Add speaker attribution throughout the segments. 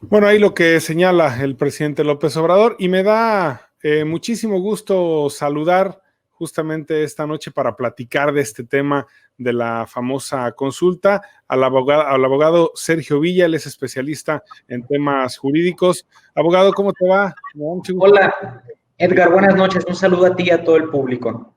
Speaker 1: Bueno, ahí lo que señala el presidente López Obrador, y me da muchísimo gusto saludar justamente esta noche para platicar de este tema de la famosa consulta al abogado Sergio Villa. Él es especialista en temas jurídicos. Abogado, ¿cómo te va? Me da mucho gusto.
Speaker 2: Hola, Edgar, buenas noches. Un saludo a ti y a todo el público.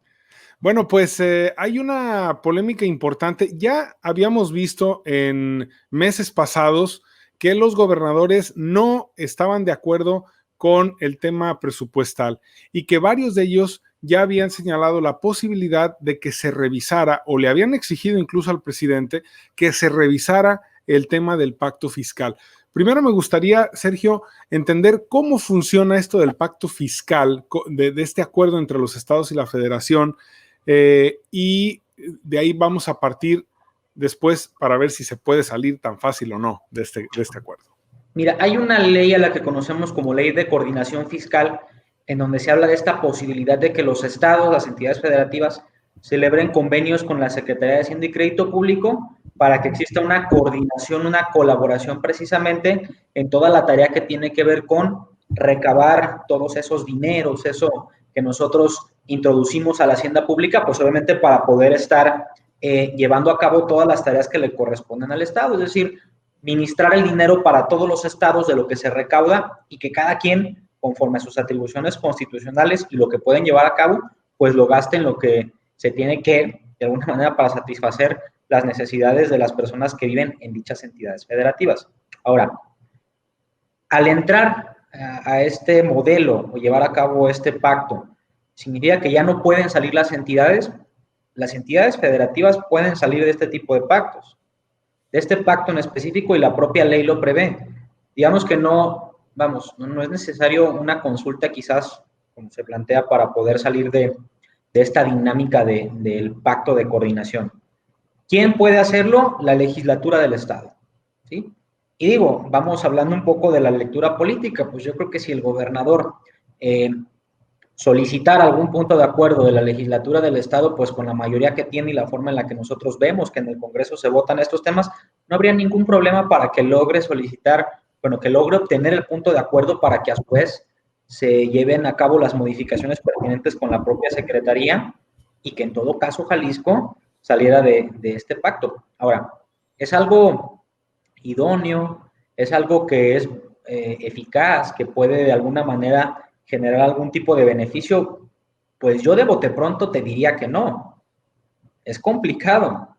Speaker 1: Bueno, pues hay una polémica importante. Ya habíamos visto en meses pasados que los gobernadores no estaban de acuerdo con el tema presupuestal y que varios de ellos ya habían señalado la posibilidad de que se revisara, o le habían exigido incluso al presidente que se revisara el tema del pacto fiscal. Primero me gustaría, Sergio, entender cómo funciona esto del pacto fiscal, de este acuerdo entre los estados y la federación. Y de ahí vamos a partir después para ver si se puede salir tan fácil o no de este acuerdo.
Speaker 2: Mira, hay una ley a la que conocemos como Ley de Coordinación Fiscal, en donde se habla de esta posibilidad de que los estados, las entidades federativas, celebren convenios con la Secretaría de Hacienda y Crédito Público para que exista una coordinación, una colaboración precisamente en toda la tarea que tiene que ver con recabar todos esos dineros, eso que nosotros introducimos a la hacienda pública, pues obviamente para poder estar llevando a cabo todas las tareas que le corresponden al Estado, es decir, ministrar el dinero para todos los estados de lo que se recauda y que cada quien, conforme a sus atribuciones constitucionales y lo que pueden llevar a cabo, pues lo gaste en lo que se tiene que, de alguna manera, para satisfacer las necesidades de las personas que viven en dichas entidades federativas. Ahora, al entrar a este modelo o llevar a cabo este pacto, significa que ya no pueden salir las entidades federativas pueden salir de este tipo de pactos, de este pacto en específico, y la propia ley lo prevé. Digamos que no es necesario una consulta quizás, como se plantea, para poder salir de esta dinámica del pacto de coordinación. ¿Quién puede hacerlo? La legislatura del Estado, ¿sí? Y digo, vamos hablando un poco de la lectura política, pues yo creo que si el gobernador solicitar algún punto de acuerdo de la legislatura del Estado, pues con la mayoría que tiene y la forma en la que nosotros vemos que en el Congreso se votan estos temas, no habría ningún problema para que logre solicitar, bueno, que logre obtener el punto de acuerdo para que a su vez se lleven a cabo las modificaciones pertinentes con la propia Secretaría y que en todo caso Jalisco saliera de este pacto. Ahora, es algo idóneo, es algo que es eficaz, que puede de alguna manera generar algún tipo de beneficio, pues yo de bote pronto te diría que no. Es complicado.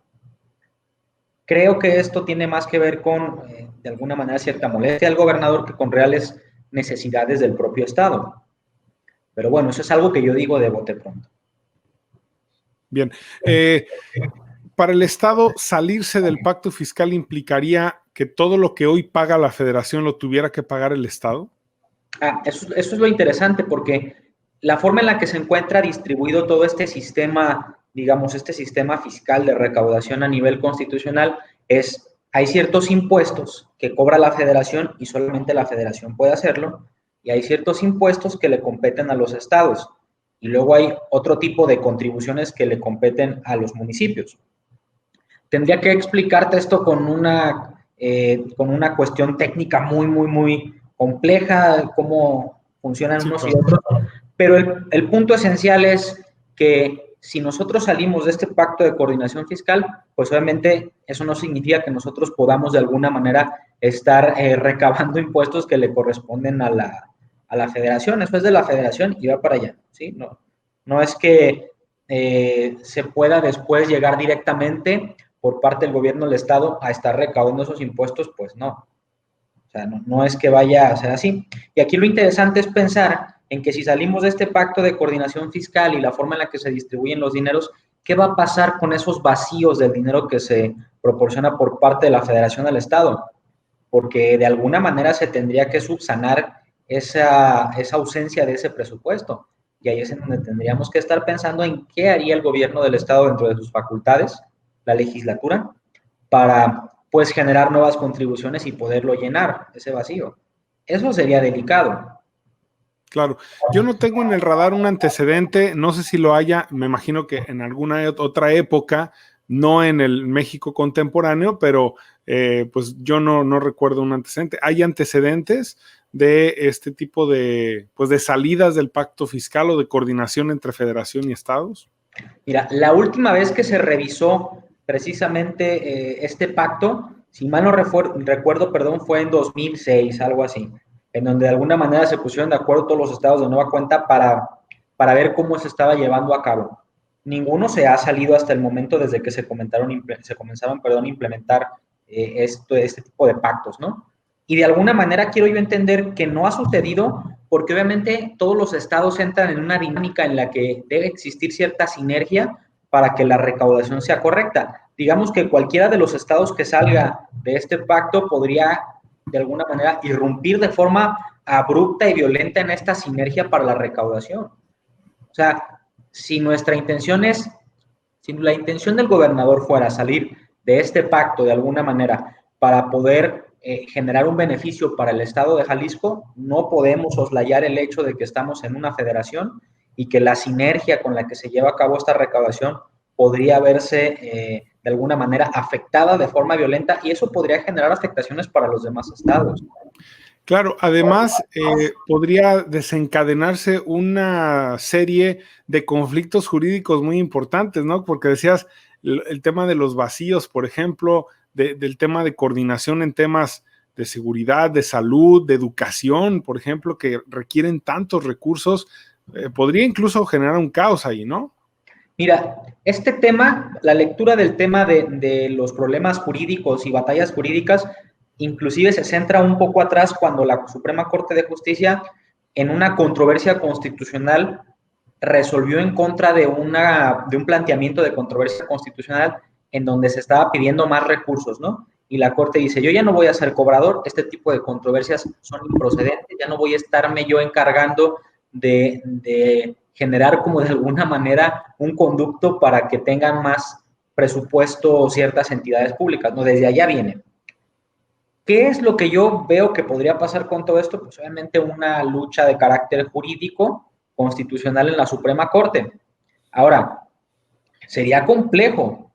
Speaker 2: Creo que esto tiene más que ver con, de alguna manera, cierta molestia del gobernador que con reales necesidades del propio Estado. Pero bueno, eso es algo que yo digo de bote pronto.
Speaker 1: Bien. Para el Estado, salirse del pacto fiscal implicaría que todo lo que hoy paga la Federación lo tuviera que pagar el Estado.
Speaker 2: Eso es lo interesante, porque la forma en la que se encuentra distribuido todo este sistema, digamos, este sistema fiscal de recaudación a nivel constitucional es, hay ciertos impuestos que cobra la Federación y solamente la Federación puede hacerlo, y hay ciertos impuestos que le competen a los estados, y luego hay otro tipo de contribuciones que le competen a los municipios. Tendría que explicarte esto con una cuestión técnica muy compleja, cómo funcionan unos y otros, pero el punto esencial es que si nosotros salimos de este pacto de coordinación fiscal, pues obviamente eso no significa que nosotros podamos de alguna manera estar recabando impuestos que le corresponden a la federación. Eso es de la federación y va para allá, ¿sí? No es que se pueda después llegar directamente por parte del gobierno del Estado a estar recaudando esos impuestos, pues no. O sea, no es que vaya a ser así. Y aquí lo interesante es pensar en que si salimos de este pacto de coordinación fiscal y la forma en la que se distribuyen los dineros, ¿qué va a pasar con esos vacíos del dinero que se proporciona por parte de la Federación al Estado? Porque de alguna manera se tendría que subsanar esa ausencia de ese presupuesto. Y ahí es en donde tendríamos que estar pensando en qué haría el gobierno del Estado dentro de sus facultades, la legislatura, para pues generar nuevas contribuciones y poderlo llenar, ese vacío. Eso sería delicado.
Speaker 1: Claro, yo no tengo en el radar un antecedente, no sé si lo haya, me imagino que en alguna otra época, no en el México contemporáneo, pero pues yo no recuerdo un antecedente. ¿Hay antecedentes de este tipo de, pues de salidas del pacto fiscal o de coordinación entre federación y estados?
Speaker 2: Mira, la última vez que se revisó precisamente este pacto, si mal no recuerdo, perdón, fue en 2006, algo así, en donde de alguna manera se pusieron de acuerdo todos los estados de nueva cuenta para ver cómo se estaba llevando a cabo. Ninguno se ha salido hasta el momento desde que se comenzaron a implementar este tipo de pactos, ¿no? Y de alguna manera quiero yo entender que no ha sucedido porque obviamente todos los estados entran en una dinámica en la que debe existir cierta sinergia para que la recaudación sea correcta. Digamos que cualquiera de los estados que salga de este pacto podría de alguna manera irrumpir de forma abrupta y violenta en esta sinergia para la recaudación. O sea, si nuestra intención es, si la intención del gobernador fuera salir de este pacto de alguna manera para poder generar un beneficio para el estado de Jalisco, no podemos soslayar el hecho de que estamos en una federación y que la sinergia con la que se lleva a cabo esta recaudación podría verse de alguna manera afectada de forma violenta y eso podría generar afectaciones para los demás estados.
Speaker 1: Claro, además podría desencadenarse una serie de conflictos jurídicos muy importantes, ¿no? Porque decías el tema de los vacíos, por ejemplo, del tema de coordinación en temas de seguridad, de salud, de educación, por ejemplo, que requieren tantos recursos, podría incluso generar un caos ahí, ¿no?
Speaker 2: Mira, este tema, la lectura del tema de los problemas jurídicos y batallas jurídicas, inclusive se centra un poco atrás cuando la Suprema Corte de Justicia, en una controversia constitucional, resolvió en contra de un planteamiento de controversia constitucional en donde se estaba pidiendo más recursos, ¿no? Y la Corte dice, yo ya no voy a ser cobrador, este tipo de controversias son improcedentes, ya no voy a estarme yo encargando de generar como de alguna manera un conducto para que tengan más presupuesto ciertas entidades públicas, ¿no? Desde allá viene. ¿Qué es lo que yo veo que podría pasar con todo esto? Pues obviamente una lucha de carácter jurídico constitucional en la Suprema Corte. Ahora, sería complejo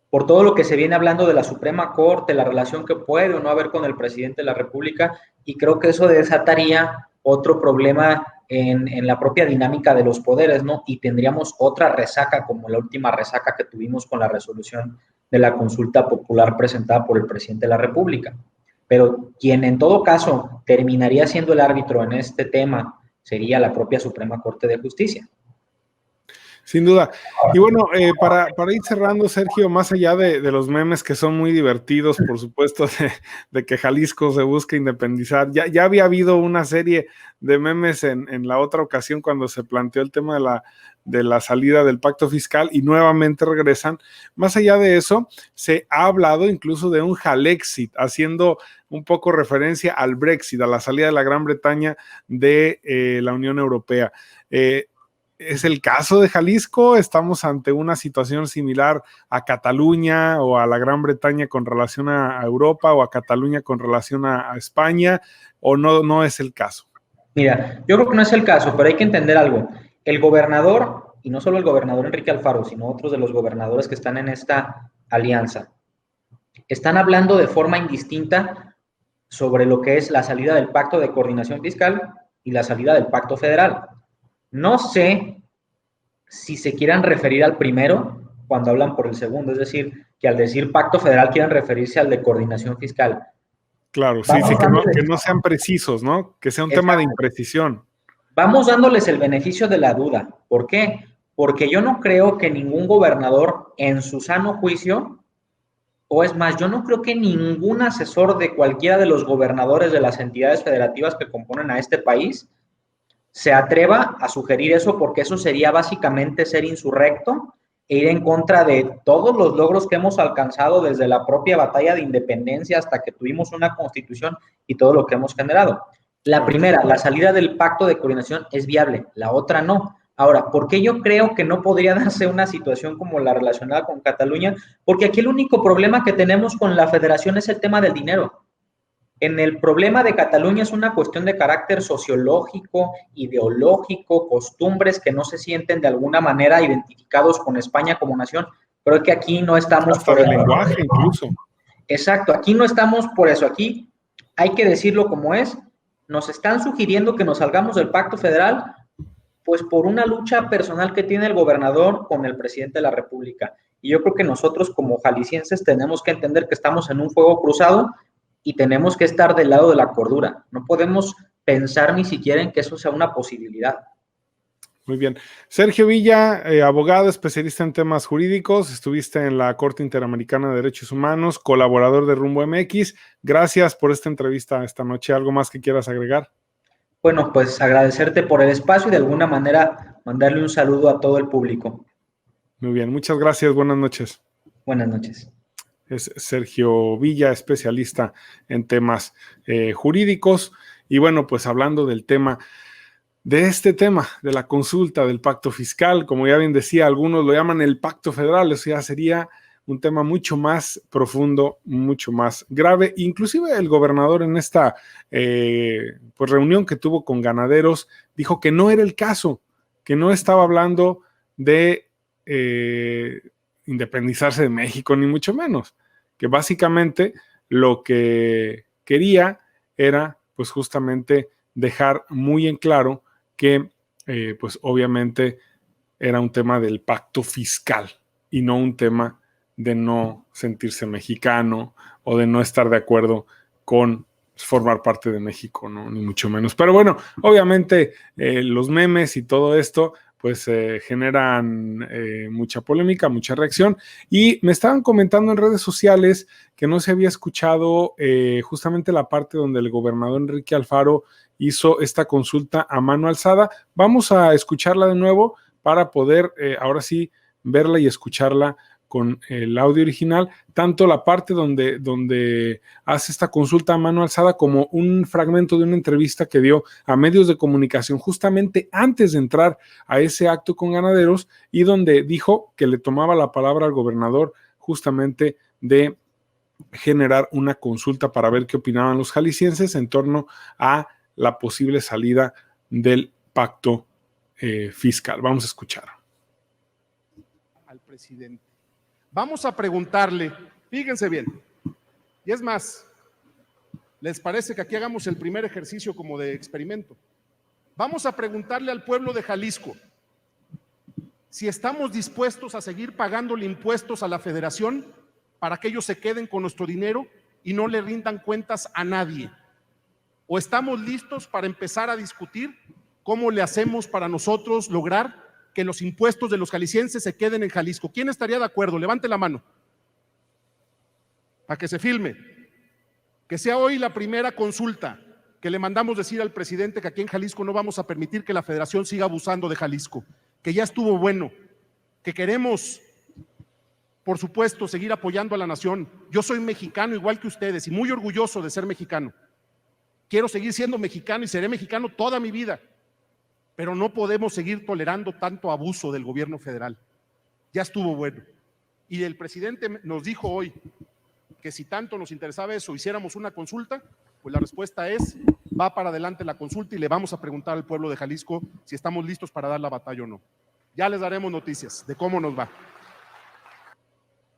Speaker 2: por todo lo que se viene hablando de la Suprema Corte, la relación que puede o no haber con el presidente de la República, y creo que eso desataría otro problema en la propia dinámica de los poderes, ¿no? Y tendríamos otra resaca, como la última resaca que tuvimos con la resolución de la consulta popular presentada por el presidente de la República. Pero quien en todo caso terminaría siendo el árbitro en este tema sería la propia Suprema Corte de Justicia.
Speaker 1: Sin duda. Y bueno, para ir cerrando, Sergio, más allá de los memes que son muy divertidos, por supuesto, de que Jalisco se busca independizar, ya había habido una serie de memes en la otra ocasión cuando se planteó el tema de la salida del pacto fiscal y nuevamente regresan. Más allá de eso, se ha hablado incluso de un Jalexit, haciendo un poco referencia al Brexit, a la salida de la Gran Bretaña de la Unión Europea. ¿Es el caso de Jalisco? ¿Estamos ante una situación similar a Cataluña o a la Gran Bretaña con relación a Europa o a Cataluña con relación a España? ¿O no es el caso?
Speaker 2: Mira, yo creo que no es el caso, pero hay que entender algo. El gobernador, y no solo el gobernador Enrique Alfaro, sino otros de los gobernadores que están en esta alianza, están hablando de forma indistinta sobre lo que es la salida del pacto de coordinación fiscal y la salida del pacto federal. No sé si se quieran referir al primero cuando hablan por el segundo, es decir, que al decir pacto federal quieran referirse al de coordinación fiscal.
Speaker 1: Claro, sí, que no sean precisos, ¿no? Que sea un tema de imprecisión.
Speaker 2: Vamos dándoles el beneficio de la duda. ¿Por qué? Porque yo no creo que ningún gobernador en su sano juicio, o es más, yo no creo que ningún asesor de cualquiera de los gobernadores de las entidades federativas que componen a este país se atreva a sugerir eso, porque eso sería básicamente ser insurrecto e ir en contra de todos los logros que hemos alcanzado desde la propia batalla de independencia hasta que tuvimos una constitución y todo lo que hemos generado. La primera, la salida del pacto de coordinación es viable, la otra no. Ahora, ¿por qué yo creo que no podría darse una situación como la relacionada con Cataluña? Porque aquí el único problema que tenemos con la federación es el tema del dinero. En el problema de Cataluña es una cuestión de carácter sociológico, ideológico, costumbres que no se sienten de alguna manera identificados con España como nación, pero es que aquí no estamos
Speaker 1: hasta por el lenguaje incluso.
Speaker 2: Exacto, aquí no estamos por eso, aquí hay que decirlo como es. Nos están sugiriendo que nos salgamos del pacto federal, pues por una lucha personal que tiene el gobernador con el presidente de la República. Y yo creo que nosotros como jaliscienses tenemos que entender que estamos en un fuego cruzado y tenemos que estar del lado de la cordura. No podemos pensar ni siquiera en que eso sea una posibilidad.
Speaker 1: Muy bien. Sergio Villa, abogado, especialista en temas jurídicos, estuviste en la Corte Interamericana de Derechos Humanos, colaborador de Rumbo MX. Gracias por esta entrevista esta noche. ¿Algo más que quieras agregar?
Speaker 2: Bueno, pues agradecerte por el espacio y de alguna manera mandarle un saludo a todo el público.
Speaker 1: Muy bien, muchas gracias. Buenas noches.
Speaker 2: Buenas noches.
Speaker 1: Es Sergio Villa, especialista en temas jurídicos. Y bueno, pues hablando del tema, de este tema, de la consulta del pacto fiscal, como ya bien decía, algunos lo llaman el pacto federal, o sea, sería un tema mucho más profundo, mucho más grave. Inclusive el gobernador en esta pues reunión que tuvo con ganaderos dijo que no era el caso, que no estaba hablando de independizarse de México, ni mucho menos, que básicamente lo que quería era pues justamente dejar muy en claro que pues obviamente era un tema del pacto fiscal y no un tema de no sentirse mexicano o de no estar de acuerdo con formar parte de México, ¿no? Ni mucho menos. Pero bueno, obviamente los memes y todo esto pues generan mucha polémica, mucha reacción. Y me estaban comentando en redes sociales que no se había escuchado justamente la parte donde el gobernador Enrique Alfaro hizo esta consulta a mano alzada. Vamos a escucharla de nuevo para poder ahora sí verla y escucharla con el audio original, tanto la parte donde hace esta consulta a mano alzada como un fragmento de una entrevista que dio a medios de comunicación justamente antes de entrar a ese acto con ganaderos y donde dijo que le tomaba la palabra al gobernador justamente de generar una consulta para ver qué opinaban los jaliscienses en torno a la posible salida del pacto fiscal. Vamos a escuchar.
Speaker 3: Al presidente. Vamos a preguntarle, fíjense bien, y es más, ¿les parece que aquí hagamos el primer ejercicio como de experimento? Vamos a preguntarle al pueblo de Jalisco si estamos dispuestos a seguir pagándole impuestos a la federación para que ellos se queden con nuestro dinero y no le rindan cuentas a nadie. ¿O estamos listos para empezar a discutir cómo le hacemos para nosotros lograr que los impuestos de los jaliscienses se queden en Jalisco? ¿Quién estaría de acuerdo? Levante la mano. Para que se filme. Que sea hoy la primera consulta que le mandamos decir al presidente que aquí en Jalisco no vamos a permitir que la federación siga abusando de Jalisco, que ya estuvo bueno, que queremos, por supuesto, seguir apoyando a la nación. Yo soy mexicano igual que ustedes y muy orgulloso de ser mexicano. Quiero seguir siendo mexicano y seré mexicano toda mi vida. Pero no podemos seguir tolerando tanto abuso del gobierno federal. Ya estuvo bueno. Y el presidente nos dijo hoy que si tanto nos interesaba eso, hiciéramos una consulta, pues la respuesta es, va para adelante la consulta y le vamos a preguntar al pueblo de Jalisco si estamos listos para dar la batalla o no. Ya les daremos noticias de cómo nos va.